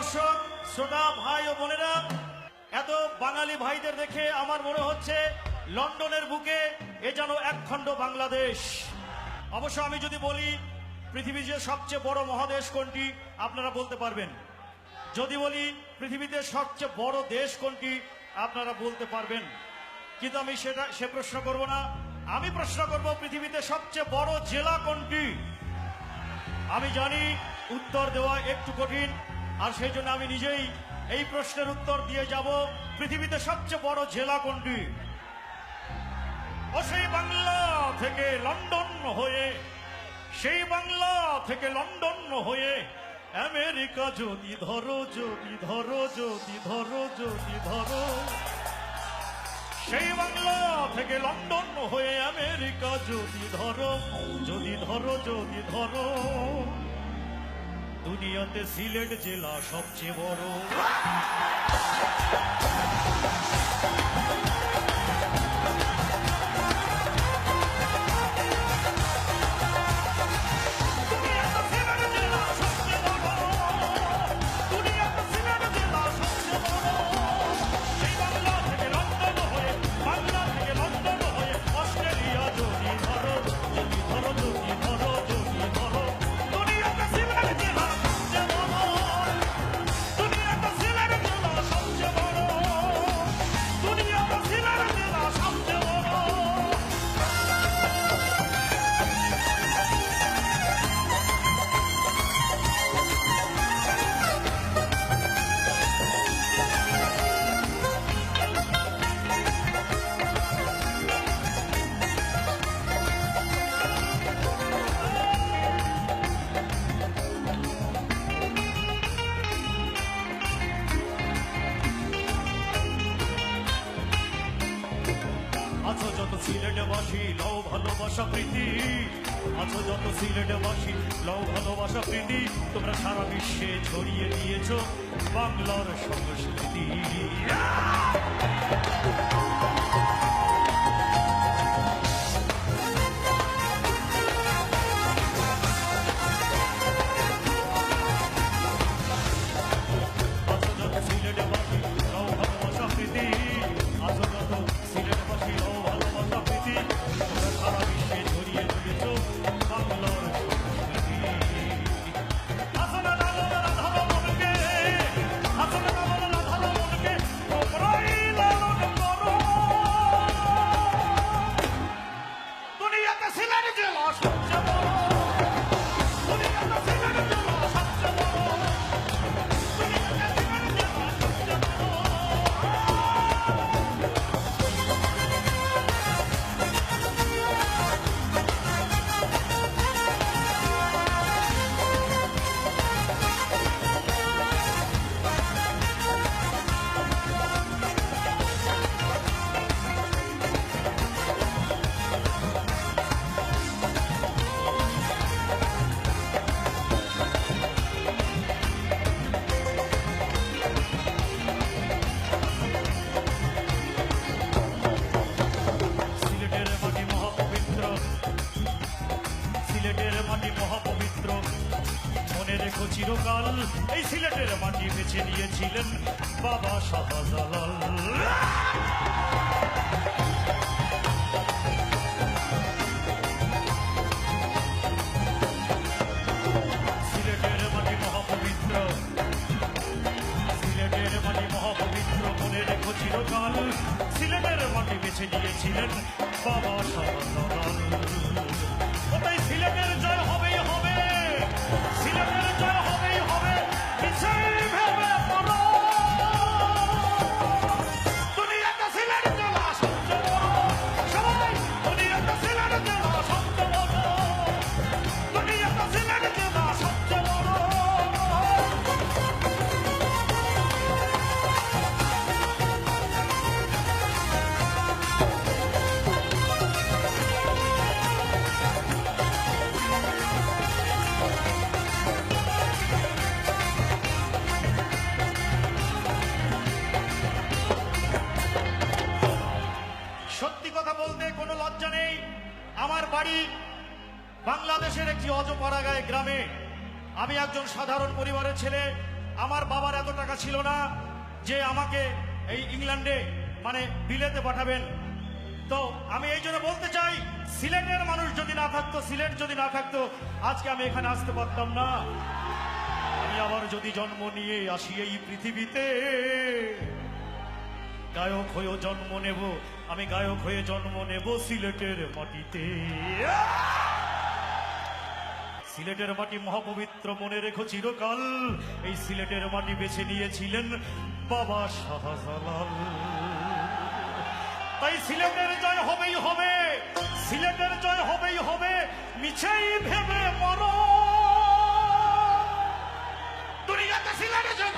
দর্শক, শ্রোতা ভাই ও বোনেরা, এত বাঙালি ভাইদের দেখে আমার মনে হচ্ছে লন্ডনের বুকে এ যেন একখণ্ড বাংলাদেশ। অবশ্য আমি যদি বলি পৃথিবীর যে সবচেয়ে বড় মহাদেশ কোনটি, আপনারা বলতে পারবেন। যদি বলি পৃথিবীতে সবচেয়ে বড় দেশ কোনটি, আপনারা বলতে পারবেন। কিন্তু আমি সে প্রশ্ন করব না। আমি প্রশ্ন করব পৃথিবীতে সবচেয়ে বড় জেলা কোনটি। আমি জানি উত্তর দেওয়া একটু কঠিন, আর সেই জন্য আমি নিজেই এই প্রশ্নের উত্তর দিয়ে যাব। পৃথিবীতে সবচেয়ে বড় জেলা কোনটি? ও সেই বাংলা থেকে লন্ডন হয়ে, সেই বাংলা থেকে লন্ডন হয়ে আমেরিকা যদি ধরো, যদি ধরো, যদি ধরো, যদি ধরো, সেই বাংলা থেকে লন্ডন হয়ে আমেরিকা যদি ধরো, যদি ধরো, যদি ধরো, দুনিয়াতে সিলেট জেলা সবচেয়ে বড়। আছো যত সিলেটবাসী লও ভালোবাসা প্রীতি, আছো যত সিলেটবাসী লও ভালোবাসা প্রীতি, তোমরা সারা বিশ্বে ছড়িয়ে দিয়েছো বাংলার সংস্কৃতি। আছো যত সিলেটবাসী লও ভালোবাসা প্রীতি, আছো যত সিলেটবাসী লও ভালোবাসা প্রীতি, তোমরা সারা বিশ্বে ছড়িয়ে দিয়েছো বাংলার সংস্কৃতি। আছো না লালনা রাধার মনকে, আছো না লালনা রাধার মনকে, তোমরাই লালন করো। দুনিয়াতে সিলেট জেলা সবচেয়ে বড়, দুনিয়াতে সিলেট জেলা সবচেয়ে বড়, দুনিয়াতে সিলেট জেলা সবচেয়ে বড়। সিলেটের মাটি মহাপবিত্র, সিলেটের মাটি মহাপবিত্র, মনে রেখো চিরকাল এই সিলেটের মাটি বেছে নিয়েছিলেন বাবা শাহজালাল। সিলেটের মাটি মহাপবিত্র, সিলেটের মাটি মহাপবিত্র, মনে রেখো চিরকাল সিলেটের মাটি বেছে নিয়েছিলেন বাবা শাহজালাল। ও তাই সিলেটের জয় হবেই হবে, সিলেটের জয় হবেই হবে, কিছুই ভেবে পড়ো। দুনিয়াতে সিলেট জেলা সবচেয়ে বড়, সবাই দুনিয়াতে সিলেট জেলা সবচেয়ে বড়, দুনিয়াতে সিলেট জেলা সবচেয়ে বড়। সত্যি কথা বলতে কোনো লজ্জা নেই। আমার বাড়ি বাংলাদেশের একটি অজপাড়াগাঁয় গ্রামে। আমি একজন সাধারণ পরিবারের ছেলে। আমার বাবার এত টাকা ছিল না যে আমাকে এই ইংল্যান্ডে মানে বিলেতে পাঠাবেন। তো আমি এই জন্য বলতে চাই, সিলেটের মানুষ যদি না থাকতো, সিলেট যদি না থাকতো, আজকে আমি এখানে আসতে পারতাম না। আমি আবার যদি জন্ম নিয়ে আসি এই পৃথিবীতে, গায়ক হয়েও জন্ম নেব, আমি গায়ক হয়ে জন্ম নেব সিলেটের মাটিতে। সিলেটের মাটি মহাপবিত্র, মনে রেখো চিরকাল। এই সিলেটের মাটি বেছে নিয়েছিলেন বাবা শাহজালাল। তাই সিলেটের জয় হবেই হবে, সিলেটের জয় হবেই হবে, মিছেই ভেবে মরো। দুনিয়াতে সিলেটের জয়